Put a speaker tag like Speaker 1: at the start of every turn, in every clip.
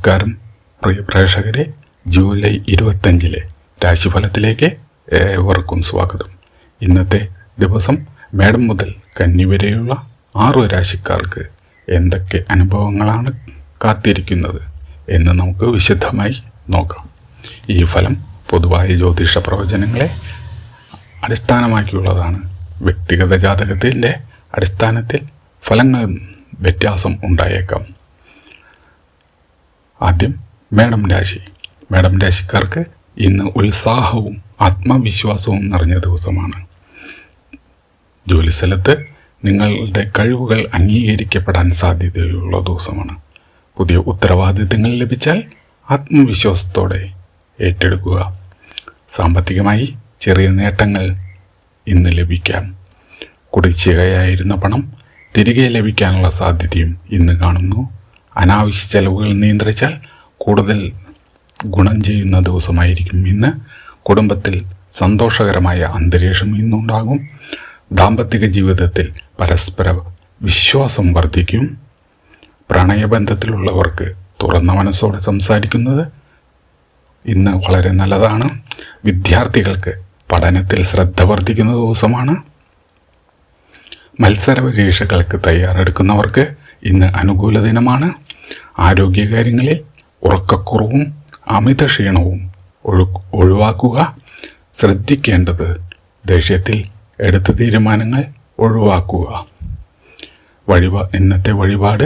Speaker 1: നമസ്കാരം പ്രിയ പ്രേക്ഷകരെ, ജൂലൈ 25 രാശിഫലത്തിലേക്ക് ഏവർക്കും സ്വാഗതം. ഇന്നത്തെ ദിവസം മേടം മുതൽ കന്നി വരെയുള്ള 6 രാശിക്കാർക്ക് എന്തൊക്കെ അനുഭവങ്ങളാണ് കാത്തിരിക്കുന്നത് എന്ന് നമുക്ക് വിശദമായി നോക്കാം. ഈ ഫലം പൊതുവായ ജ്യോതിഷ പ്രവചനങ്ങളെ അടിസ്ഥാനമാക്കിയുള്ളതാണ്. വ്യക്തിഗത ജാതകത്തിൻ്റെ അടിസ്ഥാനത്തിൽ ഫലങ്ങൾ വ്യത്യാസം ഉണ്ടായേക്കാം. ആദ്യം മേടം രാശി. മേടം രാശിക്കാർക്ക് ഇന്ന് ഉത്സാഹവും ആത്മവിശ്വാസവും നിറഞ്ഞ ദിവസമാണ്. ജോലിസ്ഥലത്ത് നിങ്ങളുടെ കഴിവുകൾ അംഗീകരിക്കപ്പെടാൻ സാധ്യതയുള്ള ദിവസമാണ്. പുതിയ ഉത്തരവാദിത്തങ്ങൾ ലഭിച്ചാൽ ആത്മവിശ്വാസത്തോടെ ഏറ്റെടുക്കുക. സാമ്പത്തികമായി ചെറിയ നേട്ടങ്ങൾ ഇന്ന് ലഭിക്കാം. കുടിശ്ശികയായിരുന്ന പണം തിരികെ ലഭിക്കാനുള്ള സാധ്യതയും ഇന്ന് കാണുന്നു. അനാവശ്യ ചെലവുകൾ നിയന്ത്രിച്ചാൽ കൂടുതൽ ഗുണം ചെയ്യുന്ന ദിവസമായിരിക്കും ഇന്ന്. കുടുംബത്തിൽ സന്തോഷകരമായ അന്തരീക്ഷം ഇന്നുണ്ടാകും. ദാമ്പത്തിക ജീവിതത്തിൽ പരസ്പര വിശ്വാസം വർദ്ധിക്കും. പ്രണയബന്ധത്തിലുള്ളവർക്ക് തുറന്ന മനസ്സോടെ സംസാരിക്കുന്നത് ഇന്ന് വളരെ നല്ലതാണ്. വിദ്യാർത്ഥികൾക്ക് പഠനത്തിൽ ശ്രദ്ധ വർദ്ധിക്കുന്ന ദിവസമാണ്. മത്സര പരീക്ഷകൾക്ക് തയ്യാറെടുക്കുന്നവർക്ക് ഇന്ന് അനുകൂല ദിനമാണ്. ആരോഗ്യകാര്യങ്ങളിൽ ഉറക്കക്കുറവും അമിത ക്ഷീണവും ഒഴിവാക്കുക. ശ്രദ്ധിക്കേണ്ടത് ദേഷ്യത്തിൽ എടുത്ത തീരുമാനങ്ങൾ ഒഴിവാക്കുക. ഇന്നത്തെ വഴിപാട്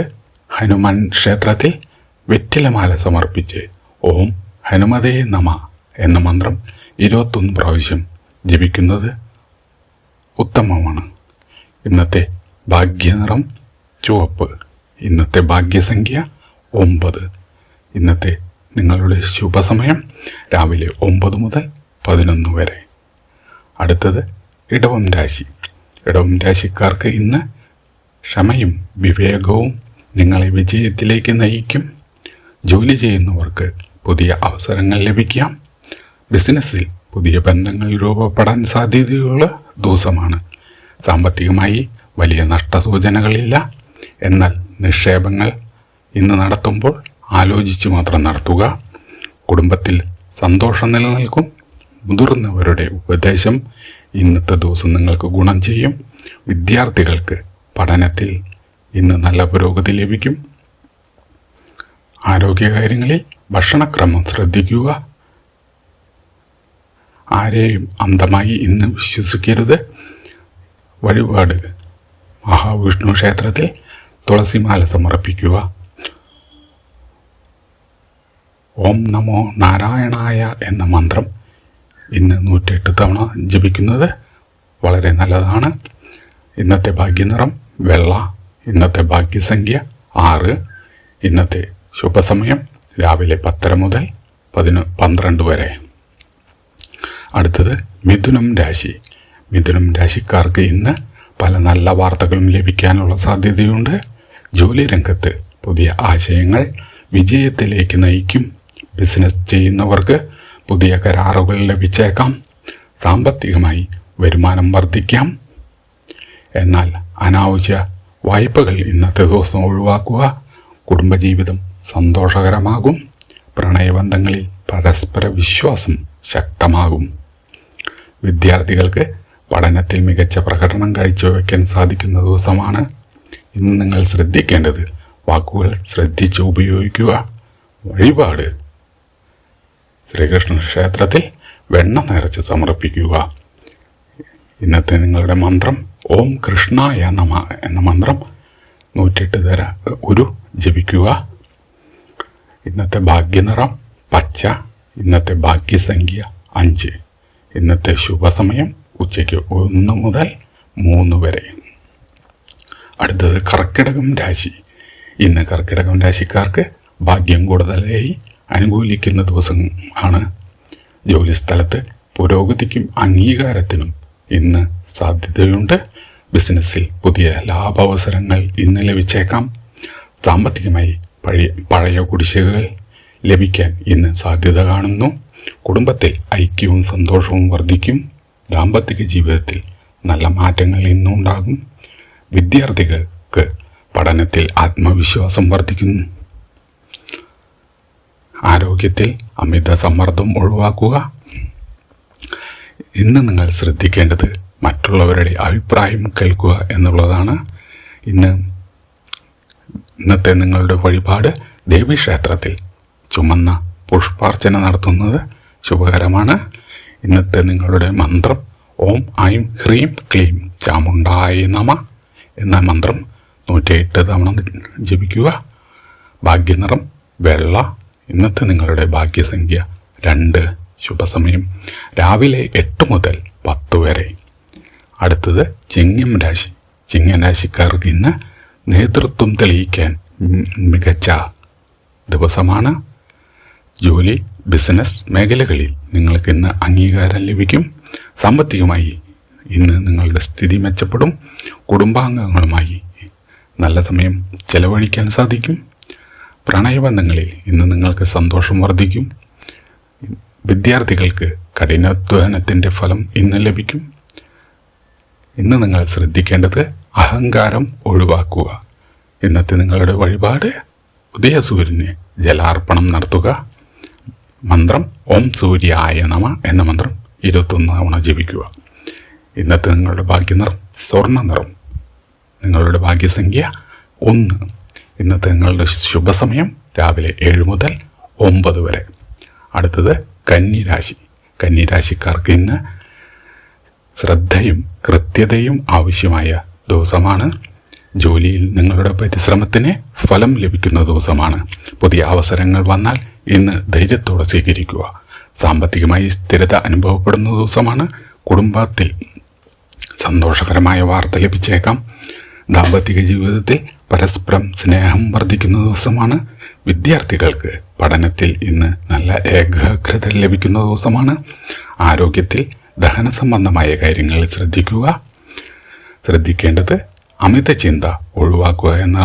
Speaker 1: ഹനുമാൻ ക്ഷേത്രത്തിൽ വെറ്റിലമാല സമർപ്പിച്ച് ഓം ഹനുമതേ നമ എന്ന മന്ത്രം 21 പ്രാവശ്യം ജപിക്കുന്നത് ഉത്തമമാണ്. ഇന്നത്തെ ഭാഗ്യനിറം ചുവപ്പ്. ഇന്നത്തെ ഭാഗ്യസംഖ്യ 9. ഇന്നത്തെ നിങ്ങളുടെ ശുഭസമയം രാവിലെ 9 മുതൽ 11 വരെ. അടുത്തത് ഇടവം രാശി. ഇടവം രാശിക്കാർക്ക് ഇന്ന് ക്ഷമയും വിവേകവും നിങ്ങളെ വിജയത്തിലേക്ക് നയിക്കും. ജോലി ചെയ്യുന്നവർക്ക് പുതിയ അവസരങ്ങൾ ലഭിക്കാം. ബിസിനസ്സിൽ പുതിയ ബന്ധങ്ങൾ രൂപപ്പെടാൻ സാധ്യതയുള്ള ദിവസമാണ്. സാമ്പത്തികമായി വലിയ നഷ്ടസൂചനകളില്ല. എന്നാൽ നിക്ഷേപങ്ങൾ ഇന്ന് നടത്തുമ്പോൾ ആലോചിച്ച് മാത്രം നടത്തുക. കുടുംബത്തിൽ സന്തോഷം നിലനിൽക്കും. മുതിർന്നവരുടെ ഉപദേശം ഇന്നത്തെ ദിവസം നിങ്ങൾക്ക് ഗുണം ചെയ്യും. വിദ്യാർത്ഥികൾക്ക് പഠനത്തിൽ ഇന്ന് നല്ല പുരോഗതി ലഭിക്കും. ആരോഗ്യകാര്യങ്ങളിൽ ഭക്ഷണക്രമം ശ്രദ്ധിക്കുക. ആരെയും അന്ധമായി ഇന്ന് വിശ്വസിക്കരുത്. വഴിപാട് മഹാവിഷ്ണു ക്ഷേത്രത്തിൽ തുളസിമാല സമർപ്പിക്കുക. ഓം നമോ നാരായണായ എന്ന മന്ത്രം ഇന്ന് 108 തവണ ജപിക്കുന്നത് വളരെ നല്ലതാണ്. ഇന്നത്തെ ഭാഗ്യനിറം വെള്ള. ഇന്നത്തെ ഭാഗ്യസംഖ്യ 6. ഇന്നത്തെ ശുഭസമയം രാവിലെ 10 മുതൽ 12 വരെ. അടുത്തത് മിഥുനം രാശി. മിഥുനം രാശിക്കാർക്ക് ഇന്ന് പല നല്ല വാർത്തകളും ലഭിക്കാനുള്ള സാധ്യതയുണ്ട്. ജോലി രംഗത്ത് പുതിയ ആശയങ്ങൾ വിജയത്തിലേക്ക് നയിക്കും. ബിസിനസ് ചെയ്യുന്നവർക്ക് പുതിയ കരാറുകൾ ലഭിച്ചേക്കാം. സാമ്പത്തികമായി വരുമാനം വർദ്ധിക്കാം. എന്നാൽ അനാവശ്യ വായ്പകൾ ഇന്നത്തെ ദിവസം ഒഴിവാക്കുക. കുടുംബജീവിതം സന്തോഷകരമാകും. പ്രണയബന്ധങ്ങളിൽ പരസ്പര വിശ്വാസം ശക്തമാകും. വിദ്യാർത്ഥികൾക്ക് പഠനത്തിൽ മികച്ച പ്രകടനം കാഴ്ചവെക്കാൻ സാധിക്കുന്ന ദിവസമാണ്. ഇന്ന് നിങ്ങൾ ശ്രദ്ധിക്കേണ്ടത് വാക്കുകൾ ശ്രദ്ധിച്ച് ഉപയോഗിക്കുക. വഴിപാട് ശ്രീകൃഷ്ണ ക്ഷേത്രത്തിൽ വെണ്ണ നിറച്ച് സമർപ്പിക്കുക. ഇന്നത്തെ നിങ്ങളുടെ മന്ത്രം ഓം കൃഷ്ണായ നമ എന്ന മന്ത്രം 108 ജപിക്കുക. ഇന്നത്തെ ഭാഗ്യനിറം പച്ച. ഇന്നത്തെ ഭാഗ്യസംഖ്യ 5. ഇന്നത്തെ ശുഭസമയം ഉച്ചയ്ക്ക് 1 മുതൽ 3 വരെ. അടുത്തത് കർക്കിടകം രാശി. ഇന്ന് കർക്കിടകം രാശിക്കാർക്ക് ഭാഗ്യം കൂടുതലായി അനുകൂലിക്കുന്ന ദിവസം ആണ്. ജോലിസ്ഥലത്ത് പുരോഗതിക്കും അംഗീകാരത്തിനും ഇന്ന് സാധ്യതയുണ്ട്. ബിസിനസ്സിൽ പുതിയ ലാഭാവസരങ്ങൾ ഇന്ന് ലഭിച്ചേക്കാം. സാമ്പത്തികമായി പഴയ കുടിശ്ശികകൾ ലഭിക്കാൻ ഇന്ന് സാധ്യത കാണുന്നു. കുടുംബത്തിൽ ഐക്യവും സന്തോഷവും വർദ്ധിക്കും. ദാമ്പത്തിക ജീവിതത്തിൽ നല്ല മാറ്റങ്ങൾ ഇന്നുണ്ടാകും. വിദ്യാർത്ഥികൾക്ക് പഠനത്തിൽ ആത്മവിശ്വാസം വർദ്ധിക്കുന്നു. ആരോഗ്യത്തിൽ അമിത സമ്മർദ്ദം ഒഴിവാക്കുക. ഇന്ന് നിങ്ങൾ ശ്രദ്ധിക്കേണ്ടത് മറ്റുള്ളവരുടെ അഭിപ്രായം കേൾക്കുക എന്നുള്ളതാണ്. ഇന്നത്തെ നിങ്ങളുടെ വഴിപാട് ദേവീക്ഷേത്രത്തിൽ ചുമന്ന പുഷ്പാർച്ചന നടത്തുന്നത് ശുഭകരമാണ്. ഇന്നത്തെ നിങ്ങളുടെ മന്ത്രം ഓം ഐം ഹ്രീം ക്ലീം ചാമുണ്ടായ നമ എന്ന മന്ത്രം 108 തവണ ജപിക്കുക. ഭാഗ്യനിറം വെള്ള. ഇന്നത്തെ നിങ്ങളുടെ ഭാഗ്യസംഖ്യ 2. ശുഭസമയം രാവിലെ 8 മുതൽ 10 വരെ. അടുത്തത് ചിങ്ങം രാശി. ചിങ്ങം രാശിക്കാർക്ക് ഇന്ന് നേതൃത്വം തെളിയിക്കാൻ മികച്ച ദിവസമാണ്. ജോലി, ബിസിനസ് മേഖലകളിൽ നിങ്ങൾക്ക് ഇന്ന് അംഗീകാരം ലഭിക്കും. സാമ്പത്തികമായി ഇന്ന് നിങ്ങളുടെ സ്ഥിതി മെച്ചപ്പെടും. കുടുംബാംഗങ്ങളുമായി നല്ല സമയം ചെലവഴിക്കാൻ സാധിക്കും. പ്രണയബന്ധങ്ങളിൽ ഇന്ന് നിങ്ങൾക്ക് സന്തോഷം വർദ്ധിക്കും. വിദ്യാർത്ഥികൾക്ക് കഠിനാധ്വാനത്തിൻ്റെ ഫലം ഇന്ന് ലഭിക്കും. ഇന്ന് നിങ്ങൾ ശ്രദ്ധിക്കേണ്ടത് അഹങ്കാരം ഒഴിവാക്കുക. ഇന്നത്തെ നിങ്ങളുടെ വഴിപാട് ഉദയസൂര്യന് ജലാർപ്പണം നടത്തുക. മന്ത്രം ഓം സൂര്യായ നമ എന്ന മന്ത്രം 21 തവണ ജപിക്കുക. ഇന്നത്തെ നിങ്ങളുടെ ഭാഗ്യനിറം സ്വർണ്ണ നിറം. നിങ്ങളുടെ ഭാഗ്യസംഖ്യ 1. ഇന്നത്തെ നിങ്ങളുടെ ശുഭസമയം രാവിലെ 7 മുതൽ 9 വരെ. അടുത്തത് കന്നിരാശി. കന്നിരാശിക്കാർക്ക് ഇന്ന് ശ്രദ്ധയും കൃത്യതയും ആവശ്യമായ ദിവസമാണ്. ജോലിയിൽ നിങ്ങളുടെ പരിശ്രമത്തിന് ഫലം ലഭിക്കുന്ന ദിവസമാണ്. പുതിയ അവസരങ്ങൾ വന്നാൽ ഇന്ന് ധൈര്യത്തോടെ സ്വീകരിക്കുക. സാമ്പത്തികമായി സ്ഥിരത അനുഭവപ്പെടുന്ന ദിവസമാണ്. കുടുംബത്തിൽ സന്തോഷകരമായ വാർത്ത ലഭിച്ചേക്കാം. ദാമ്പത്തിക ജീവിതത്തിൽ പരസ്പരം സ്നേഹം വർദ്ധിക്കുന്ന ദിവസമാണ്. വിദ്യാർത്ഥികൾക്ക് പഠനത്തിൽ ഇന്ന് നല്ല ഏകാഗ്രത ലഭിക്കുന്ന ദിവസമാണ്. ആരോഗ്യത്തിൽ ദഹന സംബന്ധമായ കാര്യങ്ങളിൽ ശ്രദ്ധിക്കേണ്ടത് അമിത ചിന്ത ഒഴിവാക്കുക എന്ന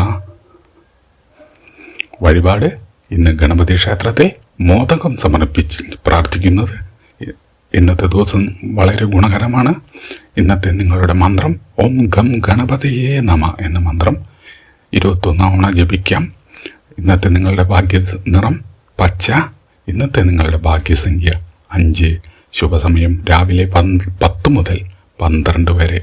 Speaker 1: വഴിപാട്. ഇന്ന് ഗണപതി ക്ഷേത്രത്തിൽ മോദകം സമർപ്പിച്ച് പ്രാർത്ഥിക്കുന്നത് ഇന്നത്തെ ദിവസം വളരെ ഗുണകരമാണ്. ഇന്നത്തെ നിങ്ങളുടെ മന്ത്രം ഓം ഗം ഗണപതിയേ നമ എന്ന മന്ത്രം 21 തവണ ജപിക്കാം. ഇന്നത്തെ നിങ്ങളുടെ ഭാഗ്യ നിറം പച്ച. ഇന്നത്തെ നിങ്ങളുടെ ഭാഗ്യസംഖ്യ 5. ശുഭസമയം രാവിലെ 10 മുതൽ 12 വരെ.